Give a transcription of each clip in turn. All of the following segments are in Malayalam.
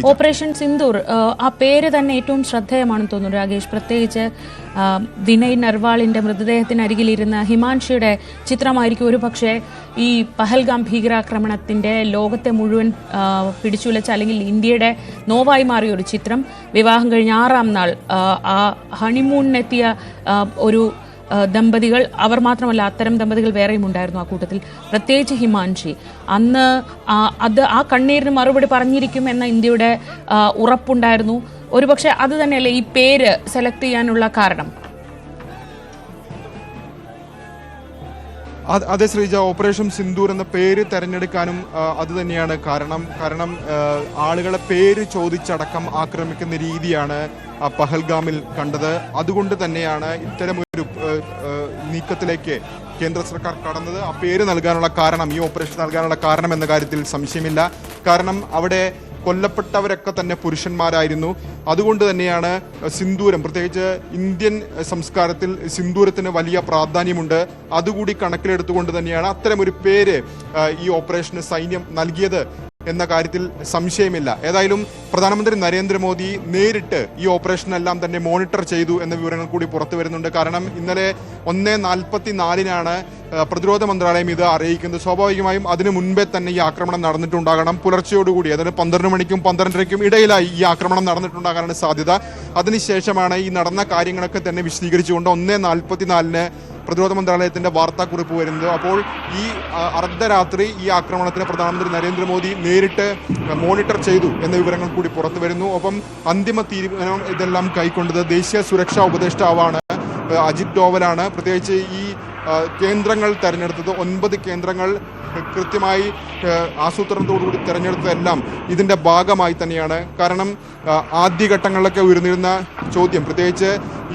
ഓപ്പറേഷൻ സിന്ദൂർ ആ പേര് തന്നെ ഏറ്റവും ശ്രദ്ധേയമാണെന്ന് തോന്നുന്നു രാകേഷ്. പ്രത്യേകിച്ച് വിനയ് നർവാളിന്റെ മൃതദേഹത്തിനരികിലിരുന്ന ഹിമാൻഷിയുടെ ചിത്രമായിരിക്കും ഒരുപക്ഷെ ഈ പഹൽഗാം ഭീകരാക്രമണത്തിന്റെ ലോകത്തെ മുഴുവൻ പിടിച്ചുലച്ച അല്ലെങ്കിൽ ഇന്ത്യയുടെ നോവായി മാറിയ ഒരു ചിത്രം. വിവാഹം കഴിഞ്ഞ 6-ാം നാൾ ആ ഹണിമൂണിനെത്തിയ ഒരു ദമ്പതികൾ, അവർ മാത്രമല്ല അത്തരം ദമ്പതികൾ വേറെയും ഉണ്ടായിരുന്നു ആ കൂട്ടത്തിൽ, പ്രത്യേകിച്ച് ഹിമാൻഷി. അന്ന് ആ കണ്ണീരിന് മറുപടി പറഞ്ഞിരിക്കും എന്ന ഇന്ത്യയുടെ ഉറപ്പുണ്ടായിരുന്നു. ഒരുപക്ഷെ അത് തന്നെയല്ലേ ഈ പേര് സെലക്ട് ചെയ്യാനുള്ള കാരണം? അതെ ശ്രീജ, ഓപ്പറേഷൻ സിന്ദൂർ എന്ന പേര് തെരഞ്ഞെടുക്കാനും അത് തന്നെയാണ് കാരണം ആളുകളെ പേര് ചോദിച്ചടക്കം ആക്രമിക്കുന്ന രീതിയാണ് പഹൽഗാമിൽ കണ്ടത്. അതുകൊണ്ട് തന്നെയാണ് ഇത്തരമൊരു നീക്കത്തിലേക്ക് കേന്ദ്ര സർക്കാർ കടന്നത്. ആ പേര് നൽകാനുള്ള കാരണം, ഈ ഓപ്പറേഷൻ നൽകാനുള്ള കാരണം എന്ന കാര്യത്തിൽ സംശയമില്ല. കാരണം അവിടെ കൊല്ലപ്പെട്ടവരൊക്കെ തന്നെ പുരുഷന്മാരായിരുന്നു. അതുകൊണ്ട് തന്നെയാണ് സിന്ദൂരം, പ്രത്യേകിച്ച് ഇന്ത്യൻ സംസ്കാരത്തിൽ സിന്ദൂരത്തിന് വലിയ പ്രാധാന്യമുണ്ട്. അതുകൂടി കണക്കിലെടുത്തുകൊണ്ട് തന്നെയാണ് അത്തരമൊരു പേര് ഈ ഓപ്പറേഷന് സൈന്യം നൽകിയത് എന്ന കാര്യത്തിൽ സംശയമില്ല. ഏതായാലും പ്രധാനമന്ത്രി നരേന്ദ്രമോദി നേരിട്ട് ഈ ഓപ്പറേഷനെല്ലാം തന്നെ മോണിറ്റർ ചെയ്തു എന്ന വിവരങ്ങൾ കൂടി പുറത്തു വരുന്നുണ്ട്. കാരണം ഇന്നലെ 1:44 പ്രതിരോധ മന്ത്രാലയം ഇത് അറിയിക്കുന്നത്. സ്വാഭാവികമായും അതിനു മുൻപേ തന്നെ ഈ ആക്രമണം നടന്നിട്ടുണ്ടാകണം. പുലർച്ചയോടുകൂടി, അതായത് 12 മണിക്കും 12:30ക്കും ഇടയിലായി ഈ ആക്രമണം നടന്നിട്ടുണ്ടാകാനാണ് സാധ്യത. അതിനുശേഷമാണ് ഈ നടന്ന കാര്യങ്ങളൊക്കെ തന്നെ വിശദീകരിച്ചുകൊണ്ട് 1:44 പ്രതിരോധ മന്ത്രാലയത്തിന്റെ വാർത്താക്കുറിപ്പ് വരുന്നത്. അപ്പോൾ ഈ അർദ്ധരാത്രി ഈ ആക്രമണത്തിന് പ്രധാനമന്ത്രി നരേന്ദ്രമോദി നേരിട്ട് മോണിറ്റർ ചെയ്തു എന്ന വിവരങ്ങൾ കൂടി പുറത്തു വരുന്നു. ഒപ്പം അന്തിമ തീരുമാനം ഇതെല്ലാം കൈക്കൊണ്ടത് ദേശീയ സുരക്ഷാ ഉപദേഷ്ടാവാണ് അജിത് ഡോവലാണ്. പ്രത്യേകിച്ച് ഈ കേന്ദ്രങ്ങൾ തെരഞ്ഞെടുത്തത് 9 കേന്ദ്രങ്ങൾ കൃത്യമായി ആസൂത്രണത്തോടുകൂടി തെരഞ്ഞെടുത്തതെല്ലാം ഇതിൻ്റെ ഭാഗമായി തന്നെയാണ്. കാരണം ആദ്യഘട്ടങ്ങളിലൊക്കെ ഉയർന്നിരുന്ന ചോദ്യം, പ്രത്യേകിച്ച്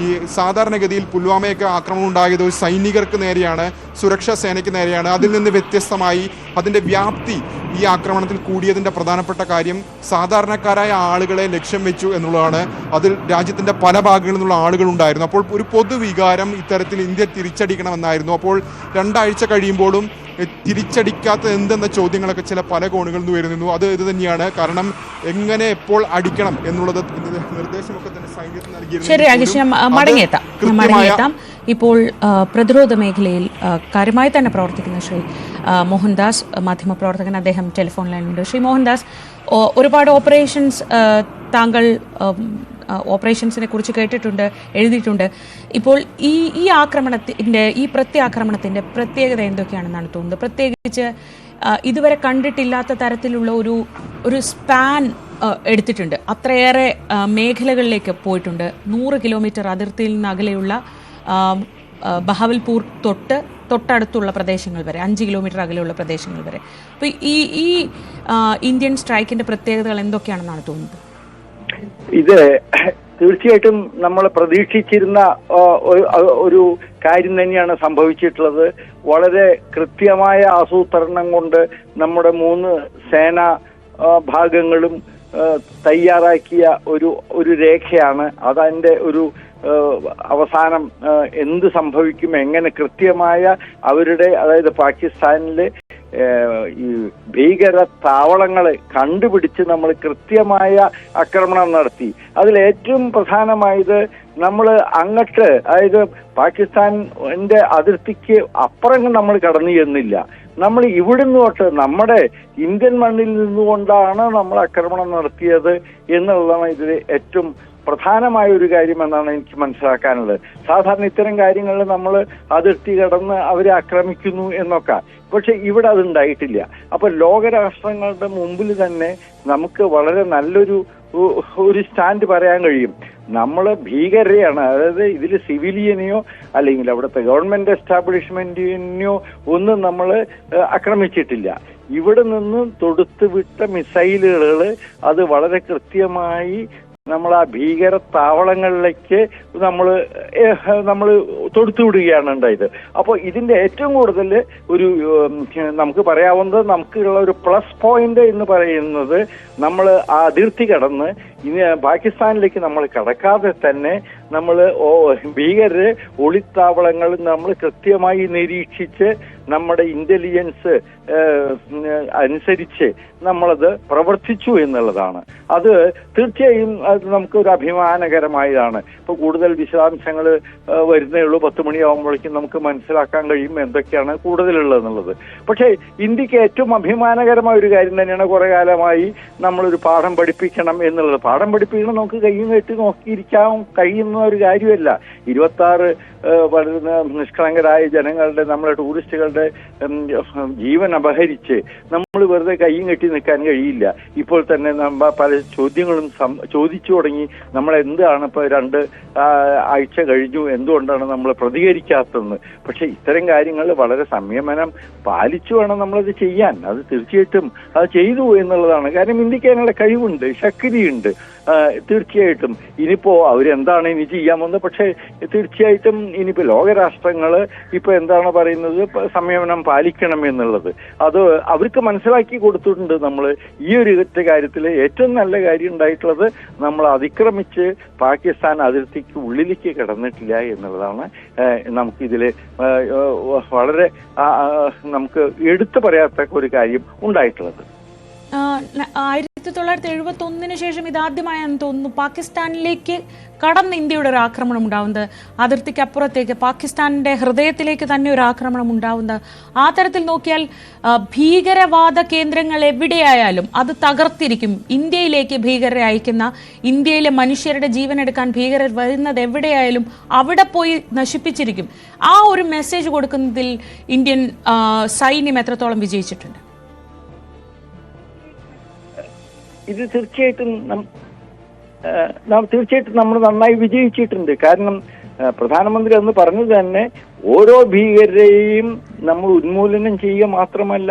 ഈ സാധാരണഗതിയിൽ പുൽവാമയൊക്കെ ആക്രമണം ഉണ്ടായത് സൈനികർക്ക് നേരെയാണ്, സുരക്ഷാ സേനയ്ക്ക് നേരെയാണ്. അതിൽ നിന്ന് വ്യത്യസ്തമായി അതിൻ്റെ വ്യാപ്തി ഈ ആക്രമണത്തിൽ കൂടിയതിൻ്റെ പ്രധാനപ്പെട്ട കാര്യം സാധാരണക്കാരായ ആളുകളെ ലക്ഷ്യം വെച്ചു എന്നുള്ളതാണ്. അതിൽ രാജ്യത്തിൻ്റെ പല ഭാഗങ്ങളിൽ നിന്നുള്ള ആളുകളുണ്ടായിരുന്നു. അപ്പോൾ ഒരു പൊതുവികാരം ഇത്തരത്തിൽ ഇന്ത്യ തിരിച്ചടിക്കണമെന്നായിരുന്നു. അപ്പോൾ 2 ആഴ്ച കഴിയുമ്പോഴും തിരിച്ചടിക്കാത്ത എന്തെന്ന ചോദ്യങ്ങളൊക്കെ പല കോണുകളിൽ നിന്ന് വരുന്നു. അത് ഇത് തന്നെയാണ് കാരണം, എങ്ങനെ എപ്പോൾ അടിക്കണം എന്നുള്ളത് നിർദ്ദേശമൊക്കെ തന്നെ സൈന്യത്തിന് നൽകിയിരുന്നു. ഇപ്പോൾ പ്രതിരോധ മേഖലയിൽ കാര്യമായി തന്നെ പ്രവർത്തിക്കുന്ന ശ്രീ മോഹൻദാസ്, മാധ്യമപ്രവർത്തകൻ, അദ്ദേഹം ടെലിഫോൺ ലൈനിലുണ്ട്. ശ്രീ മോഹൻദാസ്, ഒരുപാട് താങ്കൾ ഓപ്പറേഷൻസിനെ കുറിച്ച് കേട്ടിട്ടുണ്ട്, എഴുതിയിട്ടുണ്ട്. ഇപ്പോൾ ഈ ആക്രമണത്തിൻ്റെ, ഈ പ്രത്യാക്രമണത്തിൻ്റെ പ്രത്യേകത എന്തൊക്കെയാണെന്നാണ് തോന്നുന്നത്? പ്രത്യേകിച്ച് ഇതുവരെ കണ്ടിട്ടില്ലാത്ത തരത്തിലുള്ള ഒരു സ്പാൻ എടുത്തിട്ടുണ്ട്. അത്രയേറെ മേഖലകളിലേക്ക് പോയിട്ടുണ്ട്. 100 കിലോമീറ്റർ അതിർത്തിയിൽ നിന്ന് അകലെയുള്ള ബഹാവൽപൂർ തൊട്ടടുത്തുള്ള പ്രദേശങ്ങൾ വരെ, 5 കിലോമീറ്റർ അകലെയുള്ള പ്രദേശങ്ങൾ വരെ. അപ്പോൾ ഈ ഇന്ത്യൻ സ്ട്രൈക്കിൻ്റെ പ്രത്യേകതകൾ എന്തൊക്കെയാണെന്നാണ് തോന്നുന്നത്? ഇത് തീർച്ചയായിട്ടും നമ്മൾ പ്രതീക്ഷിച്ചിരുന്ന ഒരു കാര്യം തന്നെയാണ് സംഭവിച്ചിട്ടുള്ളത്. വളരെ കൃത്യമായ ആസൂത്രണം കൊണ്ട് നമ്മുടെ 3 സേനാ ഭാഗങ്ങളും തയ്യാറാക്കിയ ഒരു രേഖയാണ്. അതിൻ്റെ ഒരു അവസാനം എന്ത് സംഭവിക്കും, എങ്ങനെ കൃത്യമായ അവരുടെ, അതായത് പാകിസ്ഥാനിലെ ഈ ഭീകര താവളങ്ങളെ കണ്ടുപിടിച്ച് നമ്മൾ കൃത്യമായ ആക്രമണം നടത്തി. അതിൽ ഏറ്റവും പ്രധാനമായത് നമ്മൾ അങ്ങോട്ട്, അതായത് പാകിസ്ഥാന്റെ അതിർത്തിക്ക് അപ്പുറം നമ്മൾ കടന്നു ചെന്നില്ല. നമ്മൾ ഇവിടുന്ന് തൊട്ട് നമ്മുടെ ഇന്ത്യൻ മണ്ണിൽ നിന്നുകൊണ്ടാണ് നമ്മൾ ആക്രമണം നടത്തിയത് എന്നുള്ളതാണ് ഇതിൽ ഏറ്റവും പ്രധാനമായ ഒരു കാര്യം എന്നാണ് എനിക്ക് മനസ്സിലാക്കാനുള്ളത്. സാധാരണ ഇത്തരം കാര്യങ്ങളിൽ നമ്മൾ അതിർത്തി കടന്ന് അവരെ ആക്രമിക്കുന്നു എന്നൊക്കെ, പക്ഷെ ഇവിടെ അതുണ്ടായിട്ടില്ല. അപ്പൊ ലോകരാഷ്ട്രങ്ങളുടെ മുമ്പിൽ തന്നെ നമുക്ക് വളരെ നല്ലൊരു സ്റ്റാൻഡ് പറയാൻ കഴിയും. നമ്മൾ ഭീകരരെയാണ്, അതായത് ഇതിൽ സിവിലിയനെയോ അല്ലെങ്കിൽ അവിടുത്തെ ഗവൺമെന്റ് എസ്റ്റാബ്ലിഷ്മെന്റിനെയോ ഒന്നും നമ്മൾ ആക്രമിച്ചിട്ടില്ല. ഇവിടെ നിന്ന് തൊടുത്തുവിട്ട മിസൈലുകൾ അത് വളരെ കൃത്യമായി നമ്മൾ ആ ഭീകര താവളങ്ങളിലേക്ക് നമ്മൾ തൊടുത്തുവിടുകയാണ് ഉണ്ടായത്. അപ്പോൾ ഇതിന്റെ ഏറ്റവും കൂടുതൽ നമുക്ക് പറയാവുന്നത്, നമുക്കുള്ള ഒരു പ്ലസ് പോയിന്റ് എന്ന് പറയുന്നത്, നമ്മൾ ആ അതിർത്തി കടന്ന് പാകിസ്ഥാനിലേക്ക് നമ്മൾ കടക്കാതെ തന്നെ നമ്മൾ ഭീകരരെ ഒളിത്താവളങ്ങൾ നമ്മൾ കൃത്യമായി നിരീക്ഷിച്ച് നമ്മുടെ ഇന്റലിജൻസ് അനുസരിച്ച് നമ്മളത് പ്രവർത്തിച്ചു എന്നുള്ളതാണ്. അത് തീർച്ചയായും അത് നമുക്കൊരു അഭിമാനകരമായതാണ്. ഇപ്പൊ കൂടുതൽ വിശദാംശങ്ങൾ വരുന്നേ ഉള്ളൂ. 10 മണിയാകുമ്പോഴേക്കും നമുക്ക് മനസ്സിലാക്കാൻ കഴിയും എന്തൊക്കെയാണ് കൂടുതലുള്ളതെന്നുള്ളത്. പക്ഷേ ഇന്ത്യക്ക് ഏറ്റവും അഭിമാനകരമായ ഒരു കാര്യം തന്നെയാണ് കുറെ കാലമായി നമ്മളൊരു പാഠം പഠിപ്പിക്കണം എന്നുള്ളത്. പാഠം പഠിപ്പിക്കണം നമുക്ക് കയ്യും കെട്ടി നോക്കിയിരിക്കാൻ കഴിയുന്ന ഒരു കാര്യമല്ല. 26 വളരെ നിഷ്കളങ്കരായ ജനങ്ങളുടെ, നമ്മളെ ടൂറിസ്റ്റുകളുടെ ജീവൻ അപഹരിച്ച് നമ്മൾ വെറുതെ കയ്യും കെട്ടി നിൽക്കാൻ കഴിയില്ല. ഇപ്പോൾ തന്നെ നമ്മൾ പല ചോദ്യങ്ങളും ചോദിച്ചു തുടങ്ങി. നമ്മൾ എന്താണ് ഇപ്പൊ 2 ആഴ്ച കഴിഞ്ഞു, എന്തുകൊണ്ടാണ് നമ്മൾ പ്രതികരിക്കാത്തതെന്ന്. പക്ഷെ ഇത്തരം കാര്യങ്ങൾ വളരെ സംയമനം പാലിച്ചു വേണം നമ്മളത് ചെയ്യാൻ. അത് തീർച്ചയായിട്ടും അത് ചെയ്തു എന്നുള്ളതാണ്. കാരണം ഇന്ത്യക്ക് അതിനുള്ള കഴിവുണ്ട്, ശക്തിയുണ്ട്. തീർച്ചയായിട്ടും ഇനിയിപ്പോ അവരെന്താണ് ഇനി ചെയ്യാൻ പോകുന്നത്. പക്ഷേ തീർച്ചയായിട്ടും ഇനിയിപ്പോ ലോകരാഷ്ട്രങ്ങള് ഇപ്പൊ എന്താണ് പറയുന്നത്, സംയമനം പാലിക്കണം എന്നുള്ളത് അത് അവർക്ക് മനസ്സിലാക്കി കൊടുത്തിട്ടുണ്ട്. നമ്മൾ ഈ ഒരു കാര്യത്തിൽ ഏറ്റവും നല്ല കാര്യം ഉണ്ടായിട്ടുള്ളത് നമ്മൾ അതിക്രമിച്ച് പാകിസ്ഥാൻ അതിർത്തിക്ക് ഉള്ളിലേക്ക് കടന്നിട്ടില്ല എന്നുള്ളതാണ് നമുക്കിതില് വളരെ നമുക്ക് എടുത്തു പറയാത്ത ഒരു കാര്യം ഉണ്ടായിട്ടുള്ളത്. 1971 ശേഷം ഇതാദ്യമായെന്ന് തോന്നുന്നു പാകിസ്ഥാനിലേക്ക് കടന്ന് ഇന്ത്യയുടെ ഒരു ആക്രമണം ഉണ്ടാവുന്നത്, അതിർത്തിക്ക് അപ്പുറത്തേക്ക് പാകിസ്ഥാനിന്റെ ഹൃദയത്തിലേക്ക് തന്നെ ഒരു ആക്രമണം ഉണ്ടാവുന്നത്. ആ തരത്തിൽ നോക്കിയാൽ ഭീകരവാദ കേന്ദ്രങ്ങൾ എവിടെയായാലും അത് തകർത്തിരിക്കും. ഇന്ത്യയിലേക്ക് ഭീകരരെ അയക്കുന്ന, ഇന്ത്യയിലെ മനുഷ്യരുടെ ജീവനെടുക്കാൻ ഭീകരർ വരുന്നത് എവിടെയായാലും അവിടെ പോയി നശിപ്പിച്ചിരിക്കും. ആ ഒരു മെസ്സേജ് കൊടുക്കുന്നതിൽ ഇന്ത്യൻ സൈന്യം എത്രത്തോളം വിജയിച്ചിട്ടുണ്ട്? ഇത് തീർച്ചയായിട്ടും നമ്മൾ നന്നായി വിജയിച്ചിട്ടുണ്ട്. കാരണം പ്രധാനമന്ത്രി അന്ന് പറഞ്ഞത് തന്നെ ഓരോ ഭീകരരെയും നമ്മൾ ഉന്മൂലനം ചെയ്യുക മാത്രമല്ല,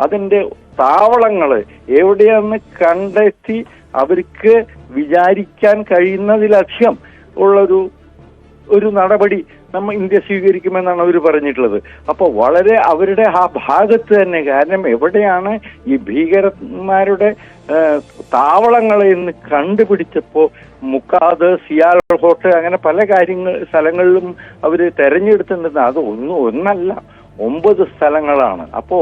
അതിന്റെ താവളങ്ങള് എവിടെയാണെന്ന് കണ്ടെത്തി അവർക്ക് വിചാരിക്കാൻ കഴിയുന്നതിലധികം ഒരു നടപടി നമ്മൾ ഇന്ത്യ സ്വീകരിക്കുമെന്നാണ് അവർ പറഞ്ഞിട്ടുള്ളത്. അപ്പോൾ വളരെ അവരുടെ ആ ഭാഗത്ത് തന്നെ, കാരണം എവിടെയാണ് ഈ ഭീകരന്മാരുടെ താവളങ്ങളെ എന്ന് കണ്ടുപിടിച്ചപ്പോ മുക്കാദ്, സിയാൽ ഹോട്ട്, അങ്ങനെ പല സ്ഥലങ്ങളിലും അവര് തെരഞ്ഞെടുത്തിട്ടുണ്ട്. അത് ഒന്നല്ല 9 സ്ഥലങ്ങളാണ്. അപ്പോ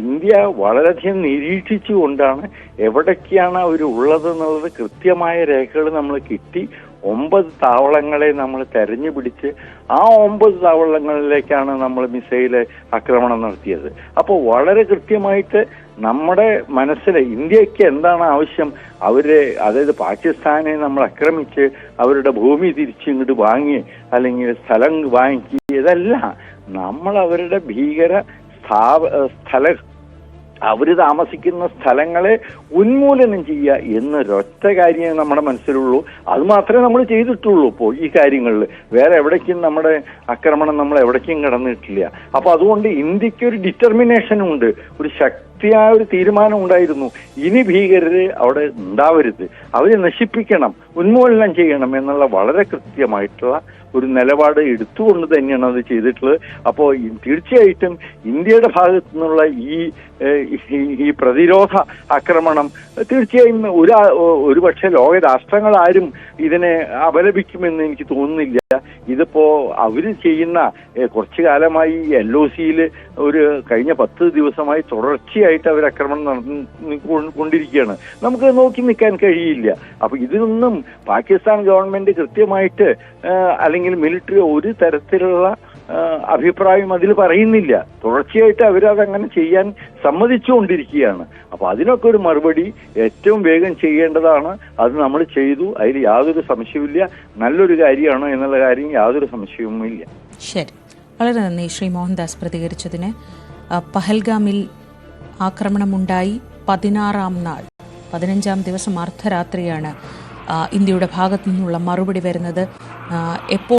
ഇന്ത്യ വളരെയധികം നിരീക്ഷിച്ചുകൊണ്ടാണ് എവിടൊക്കെയാണ് അവർ ഉള്ളത് എന്നുള്ളത് കൃത്യമായ രേഖകൾ നമ്മൾ കിട്ടി. 9 താവളങ്ങളെ നമ്മൾ തെരഞ്ഞു പിടിച്ച് ആ 9 താവളങ്ങളിലേക്കാണ് നമ്മൾ മിസൈല് ആക്രമണം നടത്തിയത്. അപ്പോൾ വളരെ കൃത്യമായിട്ട് നമ്മുടെ മനസ്സിൽ ഇന്ത്യക്ക് എന്താണ് ആവശ്യം, അതായത് പാകിസ്ഥാനെ നമ്മൾ ആക്രമിച്ച് അവരുടെ ഭൂമി തിരിച്ചിങ്ങോട്ട് വാങ്ങി അല്ലെങ്കിൽ സ്ഥലം വാങ്ങി, ഇതല്ല. നമ്മൾ അവരുടെ ഭീകര അവര് താമസിക്കുന്ന സ്ഥലങ്ങളെ ഉന്മൂലനം ചെയ്യുക എന്നൊരൊറ്റ കാര്യമേ നമ്മുടെ മനസ്സിലുള്ളൂ. അത് മാത്രമേ നമ്മൾ ചെയ്തിട്ടുള്ളൂ. ഇപ്പോൾ ഈ കാര്യങ്ങളിൽ വേറെ എവിടേക്കും നമ്മുടെ ആക്രമണം നമ്മൾ എവിടേക്കും കടന്നിട്ടില്ല. അപ്പൊ അതുകൊണ്ട് ഇന്ത്യക്ക് ഒരു ഡിറ്റർമിനേഷൻ ഉണ്ട്, ഒരു ശക്തിയായ ഒരു തീരുമാനം ഉണ്ടായിരുന്നു. ഇനി ഭീകരര് അവിടെ ഉണ്ടാവരുത്, അവരെ നശിപ്പിക്കണം, ഉന്മൂലനം ചെയ്യണം എന്നുള്ള വളരെ കൃത്യമായിട്ടുള്ള ഒരു നിലപാട് എടുത്തുകൊണ്ട് തന്നെയാണ് അത് ചെയ്തിട്ടുള്ളത്. അപ്പോൾ തീർച്ചയായിട്ടും ഇന്ത്യയുടെ ഭാഗത്തു നിന്നുള്ള ഈ പ്രതിരോധ ആക്രമണം തീർച്ചയായും ഒരുപക്ഷെ ലോക രാഷ്ട്രങ്ങൾ ആരും ഇതിനെ അപലപിക്കുമെന്ന് എനിക്ക് തോന്നുന്നില്ല. ഇതിപ്പോ അവര് ചെയ്യുന്ന കുറച്ചു കാലമായി LOCയിൽ കഴിഞ്ഞ 10 ദിവസമായി തുടർച്ചയായിട്ട് അവർ ആക്രമണം നടന്നുകൊണ്ടിരിക്കുകയാണ്. നമുക്ക് നോക്കി നിൽക്കാൻ കഴിയില്ല. അപ്പൊ ഇതിനൊന്നും പാകിസ്ഥാൻ ഗവൺമെന്റ് കൃത്യമായിട്ട് അല്ലെങ്കിൽ മിലിറ്ററി ഒരു തരത്തിലുള്ള അഭിപ്രായം അതിൽ പറയുന്നില്ല. തുടർച്ചയായിട്ട് അവരതങ്ങനെ ചെയ്യാൻ സമ്മതിച്ചുകൊണ്ടിരിക്കുകയാണ്. അപ്പൊ അതിനൊക്കെ ഒരു മറുപടി ഏറ്റവും വേഗം ചെയ്യേണ്ടതാണ്. അത് നമ്മൾ ചെയ്തു, അതിൽ യാതൊരു സംശയവുമില്ല. നല്ലൊരു കാര്യമാണ് എന്നുള്ള കാര്യം യാതൊരു സംശയവുമില്ല. ശരി, വളരെ നന്ദി ശ്രീ മോഹൻദാസ് പ്രതികരിച്ചതിന്. പഹൽഗാമിൽ ആക്രമണമുണ്ടായി 16-ാം നാൾ, 15-ാം ദിവസം അർദ്ധരാത്രിയാണ് ഇന്ത്യയുടെ ഭാഗത്തു നിന്നുള്ള മറുപടി വരുന്നത്. എപ്പോൾ